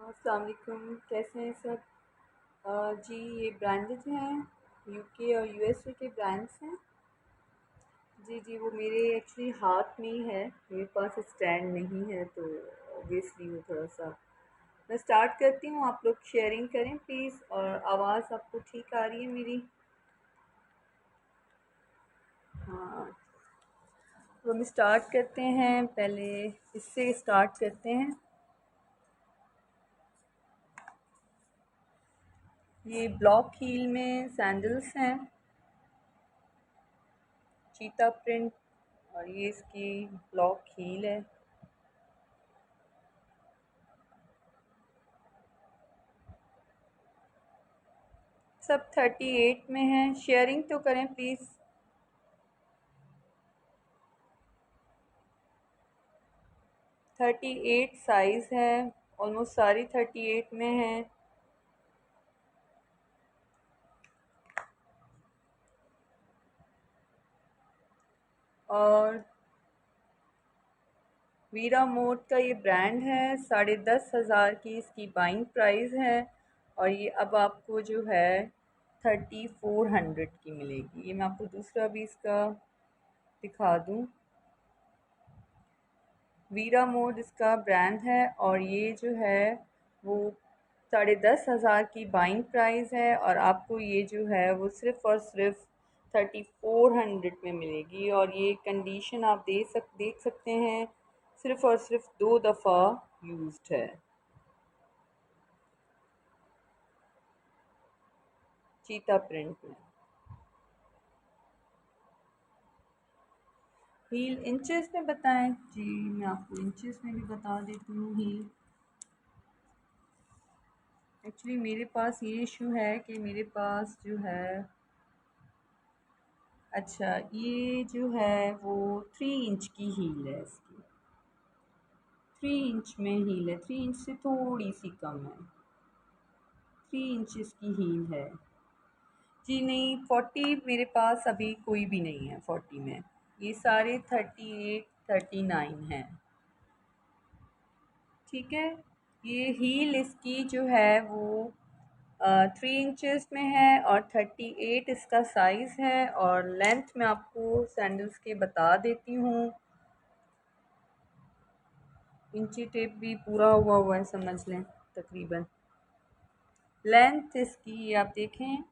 अस्सलाम वालेकुम, कैसे हैं सब। जी ये ब्रांडेड हैं, यूके और यूएसए के ब्रांड्स हैं। जी जी, वो मेरे एक्चुअली हाथ में ही है, मेरे पास स्टैंड नहीं है तो ऑब्वियसली वो थोड़ा सा। मैं स्टार्ट करती हूँ, आप लोग शेयरिंग करें प्लीज़। और आवाज़ आपको ठीक आ रही है मेरी? हाँ, तो हम स्टार्ट करते हैं। पहले इससे स्टार्ट करते हैं। ये ब्लॉक हील में सैंडल्स हैं, चीता प्रिंट, और ये इसकी ब्लॉक हील है। सब 38 में है। शेयरिंग तो करें प्लीज़। 38 साइज़ है, ऑलमोस्ट सारी 38 में है। और वीरा मोड का ये ब्रांड है, 10,500 की इसकी बाइंग प्राइस है। और ये अब आपको जो है 3400 की मिलेगी। ये मैं आपको दूसरा भी इसका दिखा दूँ। वीरा मोड इसका ब्रांड है, और ये जो है वो 10,500 की बाइंग प्राइस है, और आपको ये जो है वो सिर्फ़ और सिर्फ 3400 में मिलेगी। और ये कंडीशन आप देख सकते हैं, सिर्फ़ और सिर्फ 2 दफ़ा यूज्ड है। चीता प्रिंट में। हील इंचेस में बताएं जी, मैं आपको इंचेस में भी बता देती हूँ हील। एक्चुअली मेरे पास ये इशू है कि मेरे पास जो है, अच्छा ये जो है वो 3 इंच की हील है इसकी। 3 इंच में हील है, 3 इंच से थोड़ी सी कम है। 3 इंच इसकी हील है। जी नहीं, 40 मेरे पास अभी कोई भी नहीं है 40 में। ये सारे 38 39 हैं। ठीक है। ये हील इसकी जो है वो 3 इंचेस में है, और 38 इसका साइज़ है। और लेंथ में आपको सैंडल्स के बता देती हूँ। इंची टेप भी पूरा हुआ है, समझ लें तकरीबन। लेंथ इसकी आप देखें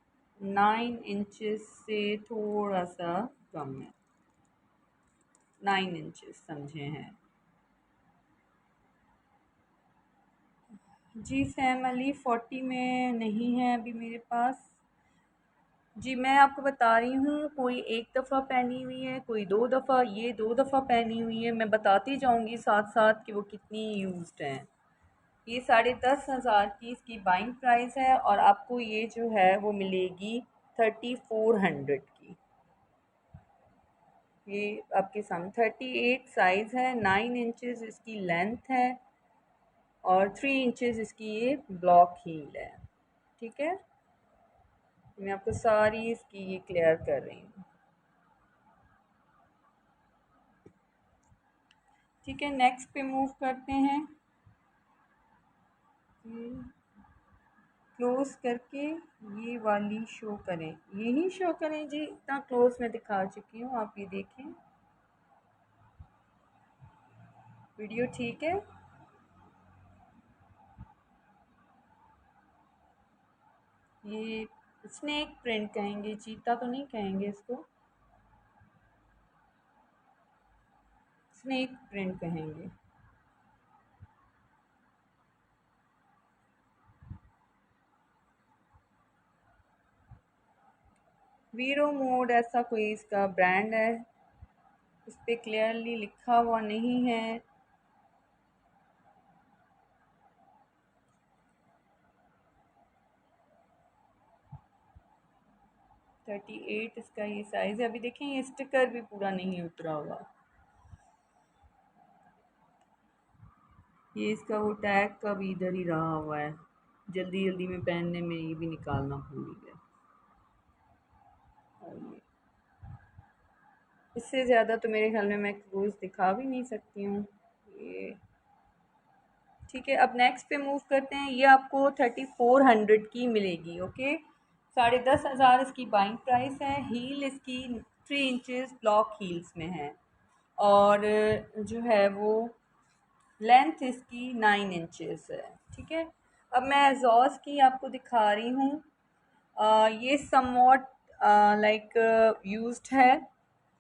9 इंचेस से थोड़ा सा कम है, 9 इंचेस समझे हैं। जी सैम अली 40 में नहीं है अभी मेरे पास। जी मैं आपको बता रही हूँ, कोई एक दफ़ा पहनी हुई है, कोई 2 दफ़ा, ये 2 दफ़ा पहनी हुई है। मैं बताती जाऊँगी साथ साथ कि वो कितनी यूज्ड हैं। ये 10,500 की इसकी बाइंग प्राइस है, और आपको ये जो है वो मिलेगी 3400 की। ये आपके सामने 38 साइज़ है, 9 इंचेस इसकी लेंथ है, और 3 इंचेस इसकी ये ब्लॉक हील है। ठीक है, मैं आपको सारी इसकी ये क्लियर कर रही हूँ। ठीक है, नेक्स्ट पे मूव करते हैं। क्लोज करके ये वाली शो करें, यही शो करें जी। इतना क्लोज में दिखा चुकी हूँ, आप ये देखें। वीडियो ठीक है। ये स्नेक प्रिंट कहेंगे, चीता तो नहीं कहेंगे इसको, स्नेक प्रिंट कहेंगे। वीरो मोड ऐसा कोई इसका ब्रांड है, इस पर क्लियरली लिखा हुआ नहीं है। 38 इसका ये साइज़ है। अभी देखें ये स्टिकर भी पूरा नहीं उतरा हुआ। ये इसका वो टैग का भी इधर ही रहा हुआ है, जल्दी जल्दी में पहनने में ये भी निकालना भूल गया। और ये इससे ज़्यादा तो मेरे ख्याल में मैं क्रूज़ दिखा भी नहीं सकती हूँ। ये ठीक है, अब नेक्स्ट पे मूव करते हैं। ये आपको 3400 की मिलेगी। ओके, 10,500 इसकी बाइंग प्राइस है। हील इसकी 3 इंचज़ ब्लॉक हील्स में है, और जो है वो लेंथ इसकी 9 इंचज़ है। ठीक है, अब मैं एजॉस की आपको दिखा रही हूँ। ये समवॉट लाइक यूज्ड है,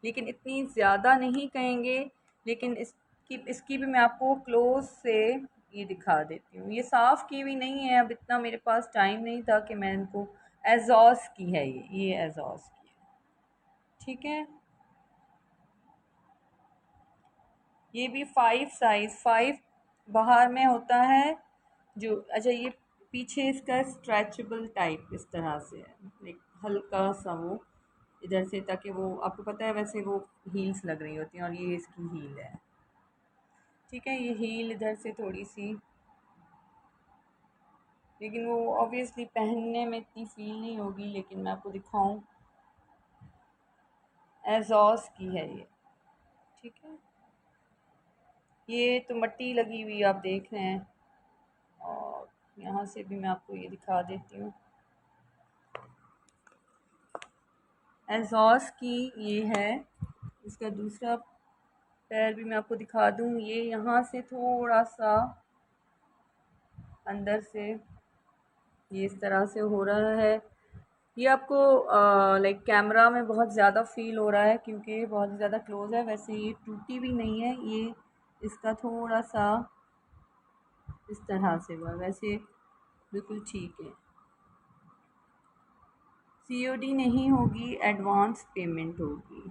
लेकिन इतनी ज़्यादा नहीं कहेंगे। लेकिन इसकी भी मैं आपको क्लोज से ये दिखा देती हूँ। ये साफ़ की हुई नहीं है, अब इतना मेरे पास टाइम नहीं था कि मैं इनको एजॉस की है। ये एजॉस की है। ठीक है, ये भी 5 साइज़ 5 बाहर में होता है जो। अच्छा, ये पीछे इसका स्ट्रेचेबल टाइप इस तरह से है, एक हल्का सा वो इधर से, ताकि वो आपको पता है वैसे वो हील्स लग रही होती हैं, और ये इसकी हील है। ठीक है, ये हील इधर से थोड़ी सी, लेकिन वो ऑब्वियसली पहनने में इतनी फील नहीं होगी, लेकिन मैं आपको दिखाऊं, एजॉस की है ये। ठीक है, ये तो मट्टी लगी हुई आप देख रहे हैं, और यहाँ से भी मैं आपको ये दिखा देती हूँ। एजॉस की ये है। इसका दूसरा पैर भी मैं आपको दिखा दूँ। ये यहाँ से थोड़ा सा अंदर से ये इस तरह से हो रहा है। ये आपको लाइक कैमरा में बहुत ज़्यादा फील हो रहा है, क्योंकि ये बहुत ज़्यादा क्लोज है। वैसे ये टूटी भी नहीं है, ये इसका थोड़ा सा इस तरह से हुआ, वैसे बिल्कुल ठीक है। सीओडी नहीं होगी, एडवांस पेमेंट होगी।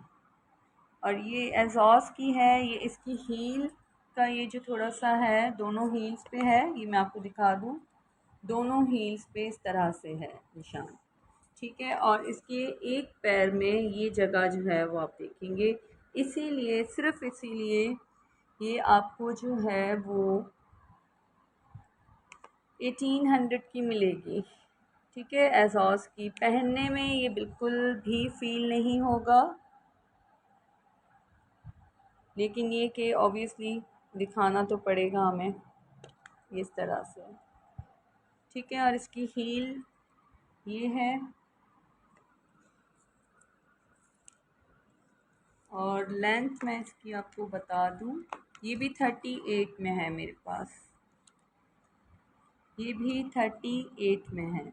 और ये एजॉस की है। ये इसकी हील का ये जो थोड़ा सा है, दोनों हील्स पे है, ये मैं आपको दिखा दूँ। दोनों हील्स पे इस तरह से है निशान। ठीक है, और इसके एक पैर में ये जगह जो है वो आप देखेंगे, इसीलिए सिर्फ इसीलिए ये आपको जो है वो 1800 की मिलेगी। ठीक है, एजॉस की पहनने में ये बिल्कुल भी फील नहीं होगा, लेकिन ये कि ऑब्वियसली दिखाना तो पड़ेगा हमें इस तरह से। ठीक है, और इसकी हील ये है, और लेंथ मैं इसकी आपको बता दूं, ये भी 38 में है मेरे पास। ये भी 38 में है।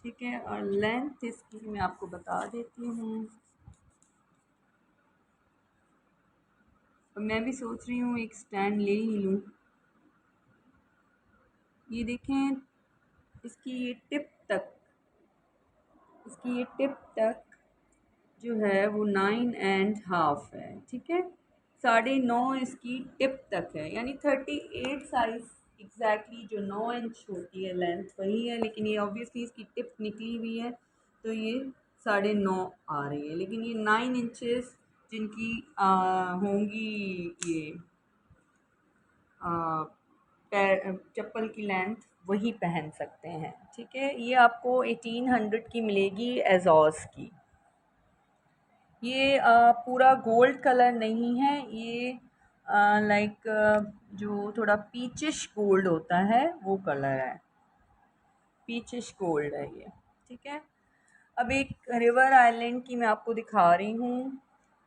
ठीक है, और लेंथ इसकी मैं आपको बता देती हूँ। और मैं भी सोच रही हूँ एक स्टैंड ले ही लूँ। ये देखें, इसकी ये टिप तक, इसकी ये टिप तक जो है वो 9.5 है। ठीक है, 9.5 इसकी टिप तक है, यानी 38 साइज एग्जैक्टली जो 9 इंच होती है लेंथ वही है, लेकिन ये ऑब्वियसली इसकी टिप निकली हुई है, तो ये 9.5 आ रही है। लेकिन ये 9 इंचेस जिनकी होंगी ये पैर चप्पल की लेंथ, वही पहन सकते हैं। ठीक है, ये आपको 1800 की मिलेगी एजॉस की। ये पूरा गोल्ड कलर नहीं है, ये लाइक जो थोड़ा पीचिश गोल्ड होता है वो कलर है, पीचिश गोल्ड है ये। ठीक है, अब एक रिवर आइलैंड की मैं आपको दिखा रही हूँ।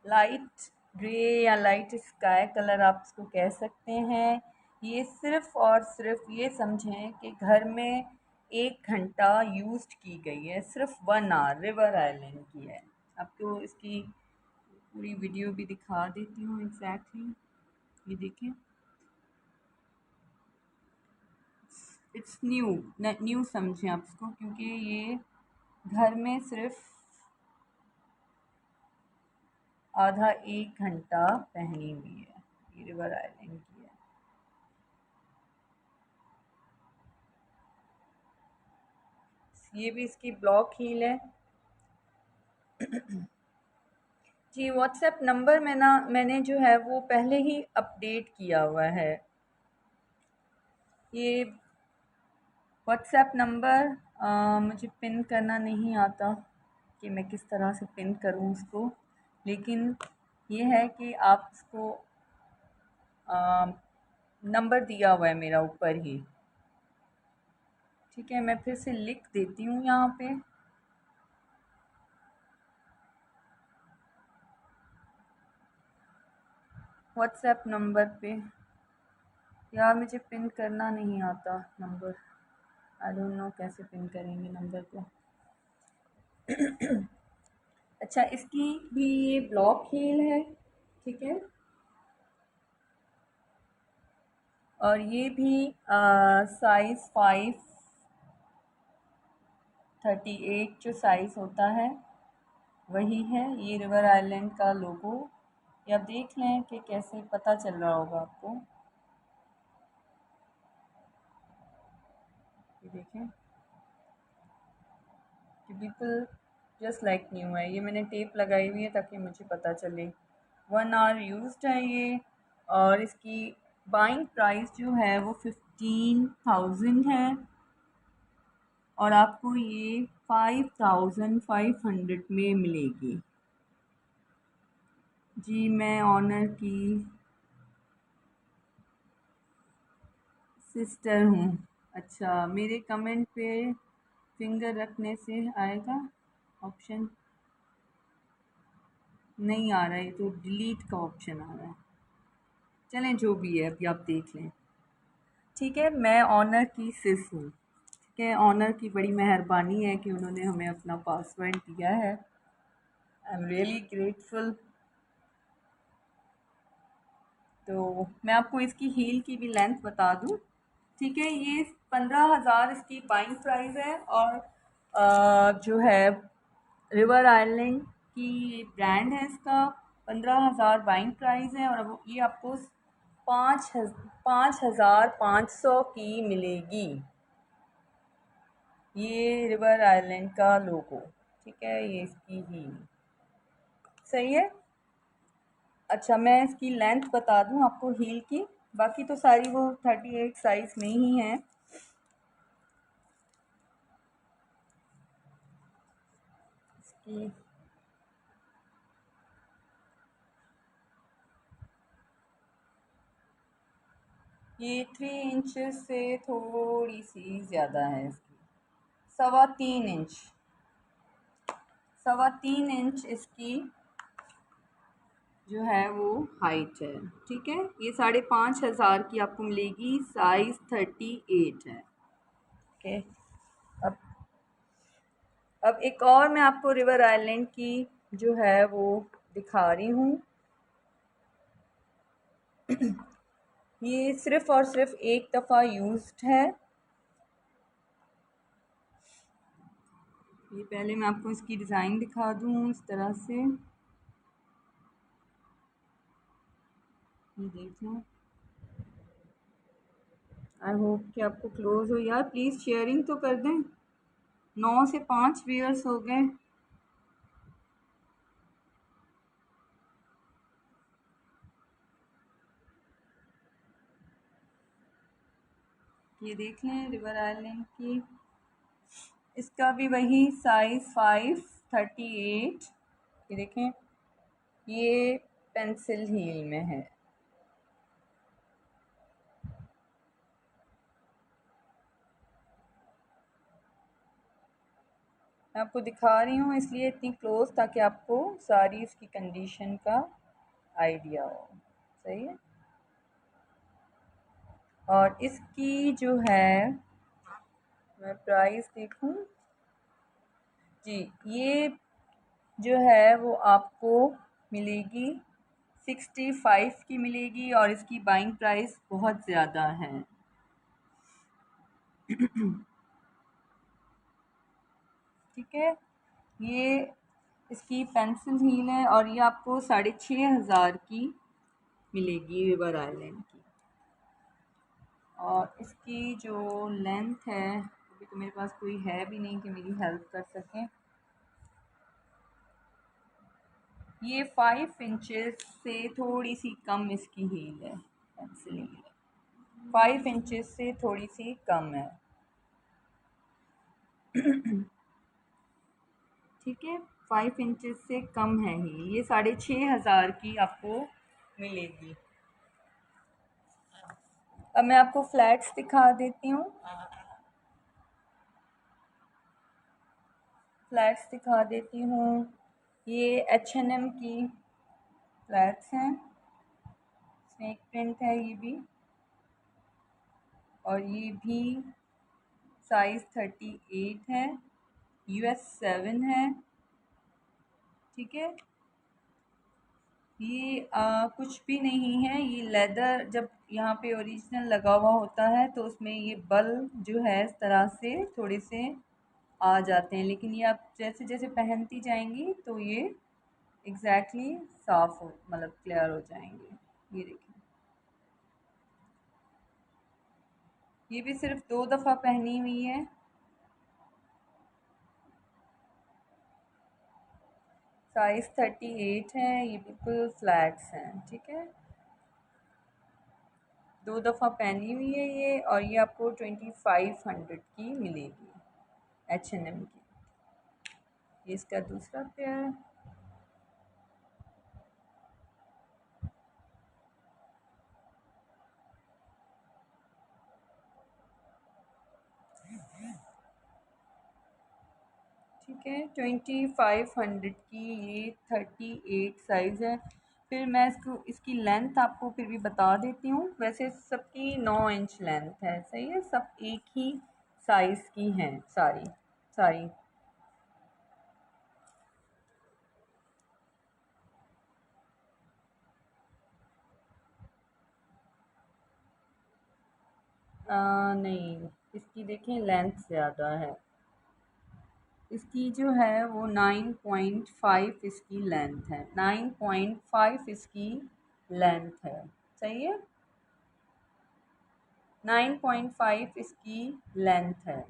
लाइट ग्रे या लाइट स्काई कलर आप इसको कह सकते हैं। ये सिर्फ़ और सिर्फ ये समझें कि घर में 1 घंटा यूज़ की गई है, सिर्फ 1 आवर रिवर आइलैंड की है। आपको इसकी पूरी वीडियो भी दिखा देती हूँ एग्जैक्टली। ये देखें, इट्स न्यू, न्यू समझें आप इसको, क्योंकि ये घर में सिर्फ आधा 1 घंटा पहनी हुई है। ये रिवर आइलैंड की है। ये भी इसकी ब्लॉक हील है। जी, व्हाट्सएप नंबर मैंने जो है वो पहले ही अपडेट किया हुआ है। ये व्हाट्सएप नंबर मुझे पिन करना नहीं आता कि मैं किस तरह से पिन करूं उसको, लेकिन ये है कि आप इसको नंबर दिया हुआ है मेरा ऊपर ही। ठीक है, मैं फिर से लिख देती हूँ यहाँ पे। व्हाट्सएप नंबर पे। यार मुझे पिन करना नहीं आता नंबर। आई डोंट नो कैसे पिन करेंगे नंबर को। अच्छा, इसकी भी ये ब्लॉक हील है। ठीक है, और ये भी साइज़ 538 जो साइज़ होता है वही है। ये रिवर आइलैंड का लोगो, ये आप देख लें कि कैसे पता चल रहा होगा आपको। ये देखें कि बिल्कुल जस्ट लाइक न्यू है। ये मैंने टेप लगाई हुई है ताकि मुझे पता चले। 1 आवर यूज्ड है ये। और इसकी बाइंग प्राइस जो है वो 15,000 है, और आपको ये 5,500 में मिलेगी। जी, मैं ऑनर की सिस्टर हूँ। अच्छा, मेरे कमेंट पे फिंगर रखने से आएगा ऑप्शन? नहीं आ रहा है, तो डिलीट का ऑप्शन आ रहा है। चलें, जो भी है अभी आप देख लें। ठीक है, मैं ऑनर की सिस हूँ। ठीक है, ऑनर की बड़ी मेहरबानी है कि उन्होंने हमें अपना पासवर्ड दिया है। I am really grateful. तो मैं आपको इसकी हील की भी लेंथ बता दूँ। ठीक है, ये 15,000 इसकी बाइंग प्राइस है। और जो है रिवर आइलैंड की ब्रांड है इसका। 15,000 बाइंग प्राइस है, और अब ये आपको 5,500 की मिलेगी। ये रिवर आइलैंड का लोगो। ठीक है, ये इसकी हील सही है। अच्छा, मैं इसकी लेंथ बता दूं आपको हील की। बाकी तो सारी वो 38 साइज में ही है। इसकी ये 3 इंच से थोड़ी सी ज़्यादा है इसकी। 3.25 इंच। 3.25 इंच इसकी जो है वो हाइट है। ठीक है, ये 5,500 की आपको मिलेगी। साइज 38 है। ओके, अब एक और मैं आपको रिवर आइलैंड की जो है वो दिखा रही हूँ। ये सिर्फ़ और सिर्फ एक दफ़ा यूज्ड है। ये पहले मैं आपको इसकी डिज़ाइन दिखा दूँ इस तरह से। ये देख लो। आई होप कि आपको क्लोज हो। यार प्लीज़ शेयरिंग तो कर दें। 9 से 5 व्यूअर्स हो गए। ये देख लें रिवर आइलैंड की। इसका भी वही साइज़ 538। ये देखें, ये पेंसिल हील में है। मैं आपको दिखा रही हूँ इसलिए इतनी क्लोज, ताकि आपको सारी इसकी कंडीशन का आइडिया हो। सही है। और इसकी जो है, मैं प्राइस देखूँ। जी, ये जो है वो आपको मिलेगी 65 की मिलेगी, और इसकी बाइंग प्राइस बहुत ज़्यादा है। ठीक है, ये इसकी पेंसिल हील है, और ये आपको 6,500 की मिलेगी रिवर आइलैंड की। और इसकी जो लेंथ है, अभी तो मेरे पास कोई है भी नहीं कि मेरी हेल्प कर सकें। ये 5 इंचेस से थोड़ी सी कम इसकी हील है। पेंसिल हील 5 इंचेस से थोड़ी सी कम है। ठीक है, 5 इंचेस से कम है हील। ये 6,500 की आपको मिलेगी। अब मैं आपको फ्लैट्स दिखा देती हूँ। फ्लैट्स दिखा देती हूँ। ये H&M की फ्लैट्स हैं, स्नेक प्रिंट है ये भी, और ये भी साइज़ 38 है, US 7 है। ठीक है, ये कुछ भी नहीं है, ये लेदर जब यहाँ पे ओरिजिनल लगा हुआ होता है तो उसमें ये बल जो है इस तरह से थोड़े से आ जाते हैं, लेकिन ये आप जैसे जैसे पहनती जाएंगी तो ये एग्जैक्टली साफ हो, मतलब क्लियर हो जाएंगे। ये देखिए, ये भी सिर्फ 2 दफ़ा पहनी हुई है। साइज़ 38 है, ये बिल्कुल फ्लैट्स हैं। ठीक है, 2 दफ़ा पहनी हुई है ये, और ये आपको 2500 की मिलेगी H&M की। ये इसका दूसरा पेयर। ठीक है, 2500 की ये 38 साइज़ है। फिर मैं इसकी लेंथ आपको फिर भी बता देती हूँ। वैसे सबकी 9 इंच लेंथ है, सही है, सब एक ही साइज़ की हैं सारी सारी। नहीं, इसकी देखें लेंथ ज़्यादा है, इसकी जो है वो 9.5 इसकी लेंथ है, 9.5 इसकी लेंथ है, सही है, 9.5 इसकी लेंथ है।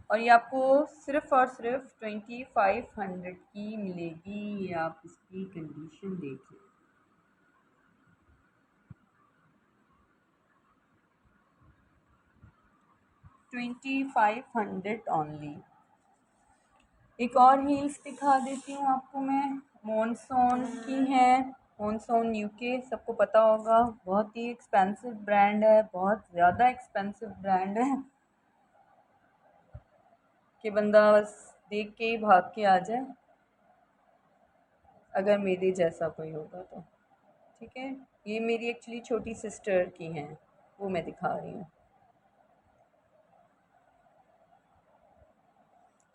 और ये आपको सिर्फ़ और सिर्फ 2500 की मिलेगी। ये आप इसकी कंडीशन देख लें। 2500 ओनली। एक और हील्स दिखा देती हूँ आपको मैं, मॉनसोन की है। मॉनसोन यूके सबको पता होगा, बहुत ही एक्सपेंसिव ब्रांड है, बहुत ज़्यादा एक्सपेंसिव ब्रांड है कि बंदा बस देख के ही भाग के आ जाए, अगर मेरे जैसा कोई होगा तो। ठीक है, ये मेरी एक्चुअली छोटी सिस्टर की हैं, वो मैं दिखा रही हूँ।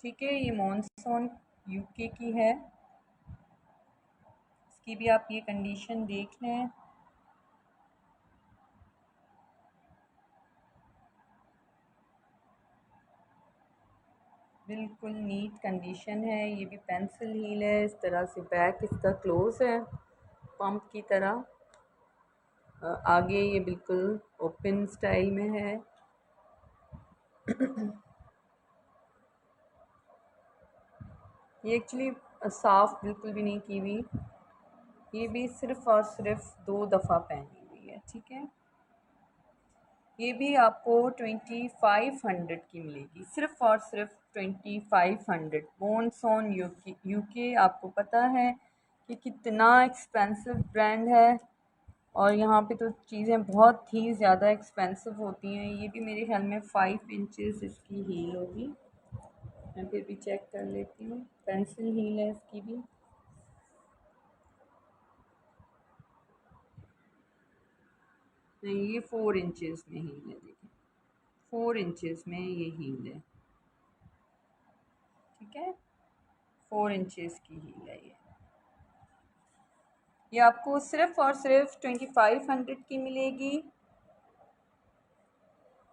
ठीक है, ये मॉनसोन यूके की है, इसकी भी आप ये कंडीशन देख लें। बिल्कुल नीट कंडीशन है। ये भी पेंसिल हील है, इस तरह से बैक इसका क्लोज है पंप की तरह। आगे ये बिल्कुल ओपन स्टाइल में है। ये एक्चुअली साफ़ बिल्कुल भी नहीं की हुई, ये भी सिर्फ़ और सिर्फ 2 दफ़ा पहनी हुई है। ठीक है, ये भी आपको 2500 की मिलेगी, सिर्फ़ और सिर्फ 2500। मॉनसोन यूके आपको पता है कि कितना एक्सपेंसिव ब्रांड है, और यहाँ पे तो चीज़ें बहुत ही ज़्यादा एक्सपेंसिव होती हैं। ये भी मेरे ख्याल में 5 इंचेस इसकी हील होगी, मैं फिर भी चेक कर लेती हूँ। पेंसिल हील है इसकी भी। नहीं, ये 4 इंचेस में हील है, देखिए 4 इंचेस में ये हील है। ठीक है, 4 इंचेस की हील है ये आपको सिर्फ़ और सिर्फ 2500 की मिलेगी।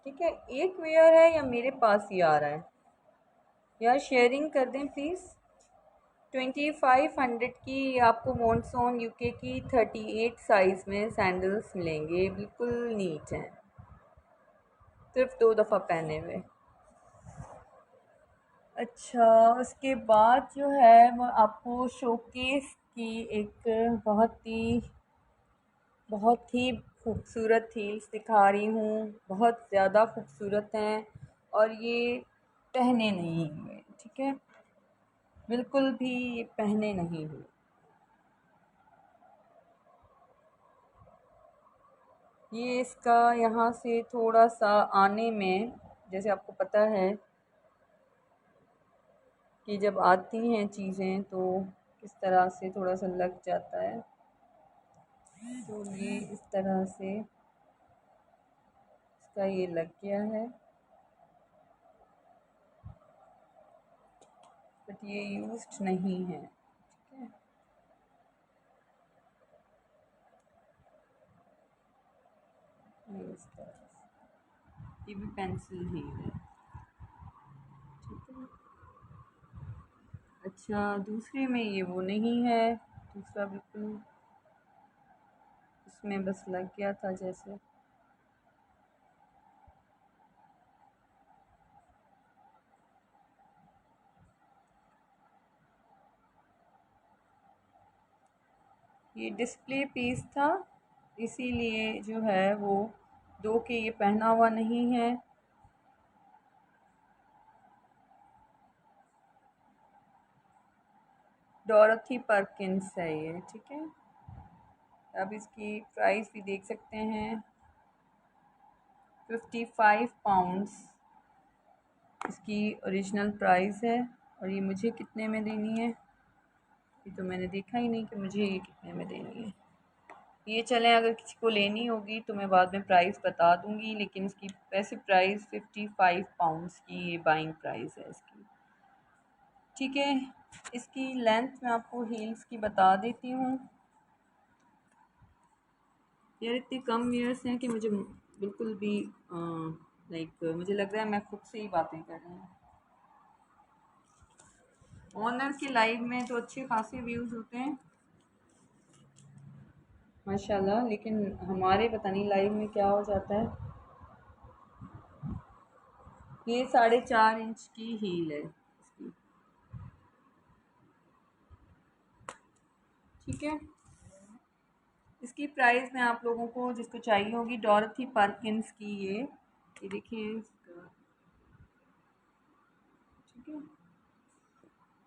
ठीक है, एक वेयर है या मेरे पास ही आ रहा है, यार शेयरिंग कर दें प्लीज़। 2500 की आपको मॉनसोन यूके की 38 साइज़ में सैंडल्स मिलेंगे, बिल्कुल नीट हैं, सिर्फ 2 दफ़ा पहने हुए। अच्छा, उसके बाद जो है वो आपको शोकेस की एक बहुत ही खूबसूरत हील्स दिखा रही हूँ, बहुत ज़्यादा खूबसूरत हैं, और ये पहने नहीं हुए। ठीक है, बिल्कुल भी ये पहने नहीं हुए। ये इसका यहाँ से थोड़ा सा आने में, जैसे आपको पता है कि जब आती हैं चीज़ें तो किस तरह से थोड़ा सा लग जाता है। तो ये इस तरह से इसका ये लग गया है, बट ये यूज्ड नहीं है। ठीक है, ये इस तरह से, ये भी पेंसिल ही है। ठीक है, अच्छा दूसरे में ये वो नहीं है, दूसरा बिल्कुल इसमें बस लग गया था जैसे। ये डिस्प्ले पीस था, इसीलिए जो है वो दो के ये पहना हुआ नहीं है। डॉरथी परकिंस है ये। ठीक है, अब इसकी प्राइस भी देख सकते हैं, 55 पाउंड्स इसकी ओरिजिनल प्राइस है। और ये मुझे कितने में देनी है, ये तो मैंने देखा ही नहीं कि मुझे ये कितने में देनी है। ये चलें, अगर किसी को लेनी होगी तो मैं बाद में प्राइस बता दूंगी, लेकिन इसकी वैसे प्राइस 55 पाउंड्स की ये बाइंग प्राइस है इसकी। ठीक है, इसकी लेंथ मैं आपको हील्स की बता देती हूँ। यार इतने कम ईयर्स हैं कि मुझे बिल्कुल भी लाइक मुझे लग रहा है मैं खुद से ही बातें कर रही हूँ। ऑनर के लाइव में तो अच्छे खासे व्यूज़ होते हैं माशाल्लाह, लेकिन हमारे पता नहीं लाइव में क्या हो जाता है। ये 4.5 इंच की हील है इसकी। ठीक है, इसकी प्राइस मैं आप लोगों को जिसको चाहिए होगी, डॉरथी परकिंस की ये देखिए इसका। ठीक है,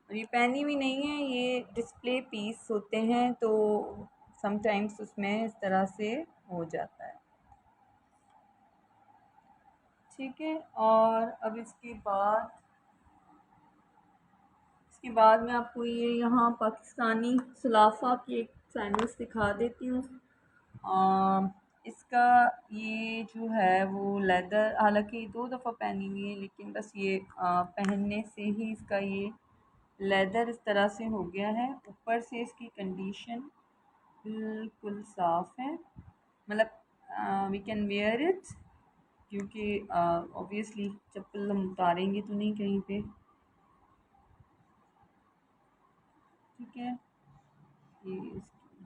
और ये पहनी हुई नहीं है, ये डिस्प्ले पीस होते हैं तो समटाइम्स उसमें इस तरह से हो जाता है। ठीक है, और अब इसके बाद मैं आपको ये यहाँ पाकिस्तानी सलाफा की एक सैंडल्स दिखा देती हूँ। इसका ये जो है वो लेदर, हालांकि 2 दफ़ा पहनी हुई है, लेकिन बस ये पहनने से ही इसका ये लेदर इस तरह से हो गया है। ऊपर से इसकी कंडीशन बिल्कुल साफ़ है, मतलब वी कैन वेयर इट, क्योंकि ऑब्वियसली चप्पल हम उतारेंगे तो नहीं कहीं पे। ठीक है, ये इसकी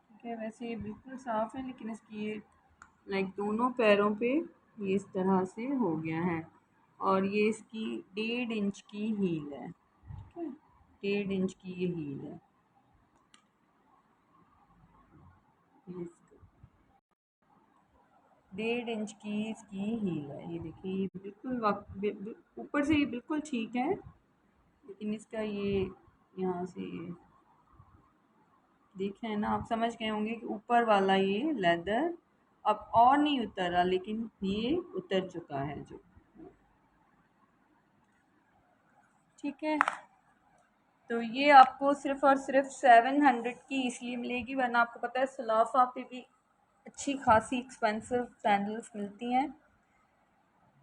ठीक है, वैसे ये बिल्कुल साफ़ है, लेकिन इसकी ये लाइक दोनों पैरों पे ये इस तरह से हो गया है। और ये इसकी 1.5 इंच की हील है। ठीक है, 1.5 इंच की ये हील है। ये 1.5 इंच की इसकी हील है। ये देखिए, ये बिल्कुल ऊपर से ये बिल्कुल ठीक है, लेकिन इसका ये यहाँ से ये देख रहे हैं ना, आप समझ गए होंगे कि ऊपर वाला ये लेदर अब और नहीं उतरा, लेकिन ये उतर चुका है जो। ठीक है, तो ये आपको सिर्फ और सिर्फ 700 की इसलिए मिलेगी, वरना आपको पता है सलाफा पे भी अच्छी खासी एक्सपेंसिव सैंडल्स मिलती हैं।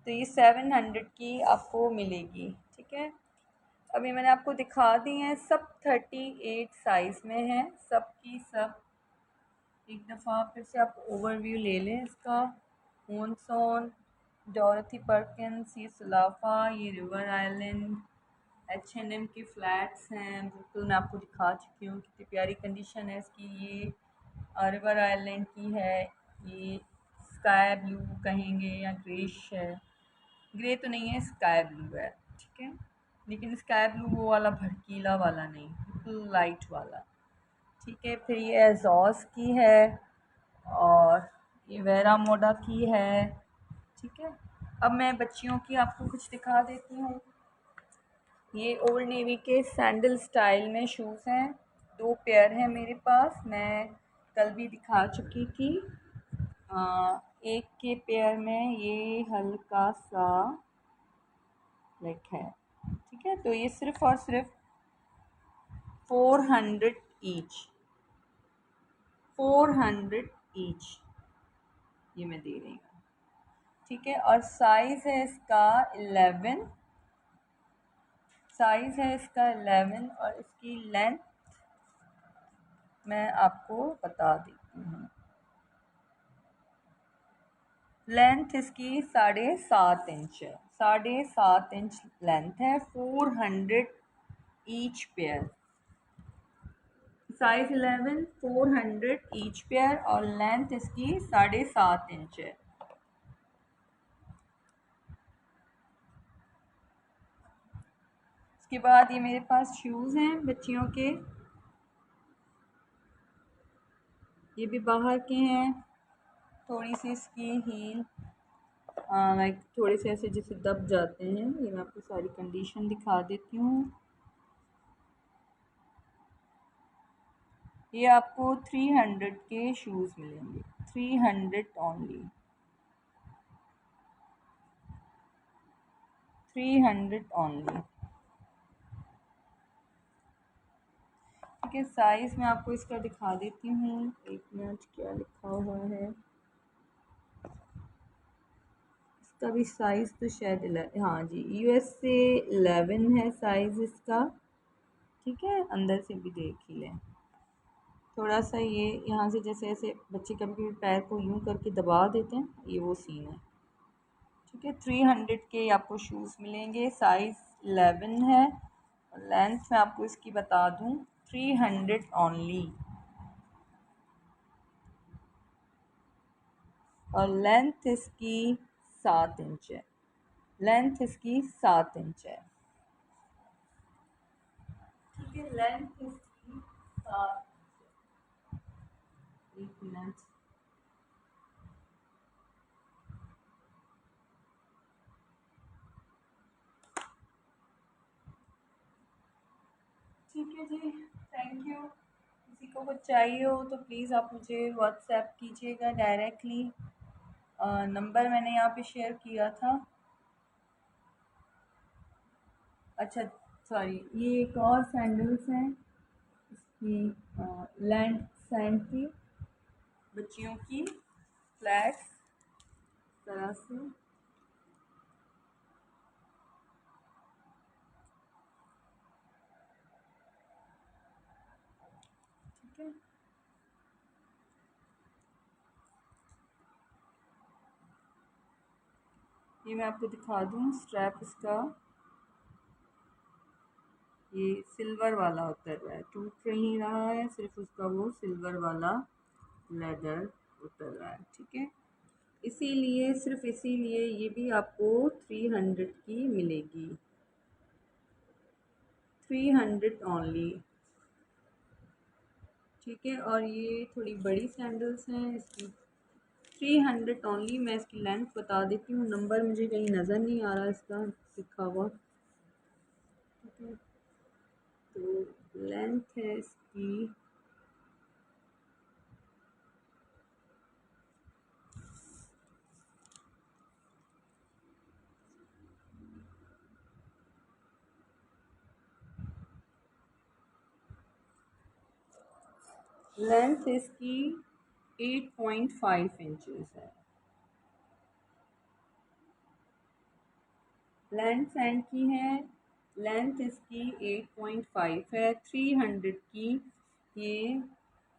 तो ये 700 की आपको मिलेगी। ठीक है, अभी मैंने आपको दिखा दी हैं, सब 38 साइज़ में है, सब की सब। एक दफ़ा फिर से आप ओवरव्यू ले लें इसका। मोनसोन, डॉरथी परकिंस, ये सलाफा, ये रिवर आइलैंड, H&M के फ्लैट्स हैं, बिल्कुल मैं आपको दिखा चुकी हूँ कितनी प्यारी कंडीशन है इसकी। ये रिवर आइलैंड की है, ये स्काई ब्लू कहेंगे या ग्रेश है, ग्रे तो नहीं है, स्काई ब्लू है। ठीक है, लेकिन स्काई ब्लू वो वाला भड़कीला वाला नहीं, बिल्कुल लाइट वाला। ठीक है, फिर ये एजॉस की है, और ये वेरा मोडा की है। ठीक है, अब मैं बच्चियों की आपको कुछ दिखा देती हूँ। ये ओल्ड नेवी के सैंडल स्टाइल में शूज़ हैं। दो पेयर है मेरे पास, मैं कल भी दिखा चुकी थी। एक के पेयर में ये हल्का सा ब्लैक है, ठीक है। तो ये सिर्फ और सिर्फ 400 ईच, 400 ईच ये मैं दे रही हूँ, ठीक है। और साइज़ है इसका 11, साइज़ है इसका 11 और इसकी लेंथ मैं आपको बता देती हूँ। लेंथ इसकी 7.5 इंच है, 7.5 इंच लेंथ है, 400 each pair. Size 11, 400 each pair और लेंथ इसकी 7.5 इंच है। उसके बाद ये मेरे पास शूज़ हैं बच्चियों के, ये भी बाहर के हैं। थोड़ी सी इसकी हील लाइक थोड़े से ऐसे जैसे दब जाते हैं। ये मैं आपको सारी कंडीशन दिखा देती हूँ। ये आपको 300 के शूज़ मिलेंगे, 300 ओनली, 300 ओनली, ठीक है। साइज़ मैं आपको इसका दिखा देती हूँ, एक मिनट, क्या लिखा हुआ है इसका भी साइज़ तो शायद 11, हाँ जी, यूएस से 11 है साइज़ इसका, ठीक है। अंदर से भी देख ही लें। थोड़ा सा ये यहाँ से जैसे ऐसे बच्चे कभी कभी पैर को यूं करके दबा देते हैं, ये वो सीन है, ठीक है। 300 के आपको शूज़ मिलेंगे, साइज़ 11 है और लेंथ मैं आपको इसकी बता दूँ 300 ओनली, और लेंथ इसकी 7 इंच है, लेंथ इसकी 7 इंच है, ठीक है। लेंथ इसकी 7, एक मिनट, ठीक है जी, थैंक यू। किसी को कुछ चाहिए हो तो प्लीज़ आप मुझे व्हाट्सएप कीजिएगा डायरेक्टली। नंबर मैंने यहाँ पे शेयर किया था। अच्छा, सॉरी, ये एक और सैंडल्स हैं इसकी, लैंड सैंड की, बच्चियों की, फ्लैट तरह से, ठीक है। ये मैं आपको दिखा दूँ स्ट्रैप इसका, ये सिल्वर वाला उतर रहा है, टूट नहीं रहा है, सिर्फ उसका वो सिल्वर वाला लेदर उतर रहा है, ठीक है। इसीलिए, सिर्फ इसीलिए ये भी आपको 300 की मिलेगी, 300 ओनली, ठीक है। और ये थोड़ी बड़ी सैंडल्स हैं, इसकी 300 ओनली। मैं इसकी लेंथ बता देती हूँ, नंबर मुझे कहीं नज़र नहीं आ रहा इसका लिखा हुआ, ठीक है। तो लेंथ है इसकी, लेंथ इसकी 8.5 इंचेस है, लेंथ सैंड की है, लेंथ इसकी 8.5 है, 300 की ये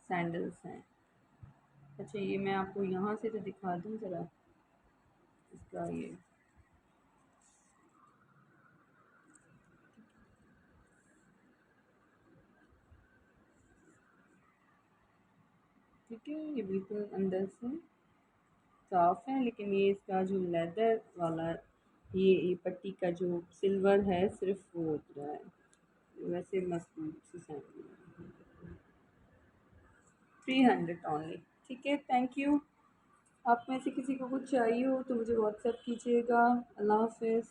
सैंडल्स हैं। अच्छा, ये मैं आपको यहाँ से तो दिखा दूँ ज़रा इसका ये, ठीक है। ये बिल्कुल अंदर से साफ है, लेकिन ये इसका जो लेदर वाला, ये पट्टी का जो सिल्वर है सिर्फ वो उतरा है, वैसे मजबूत सी सैंडल है। 300 ओनली, ठीक है, थैंक यू। आप में से किसी को कुछ चाहिए हो तो मुझे व्हाट्सएप कीजिएगा। अल्लाह हाफिज़।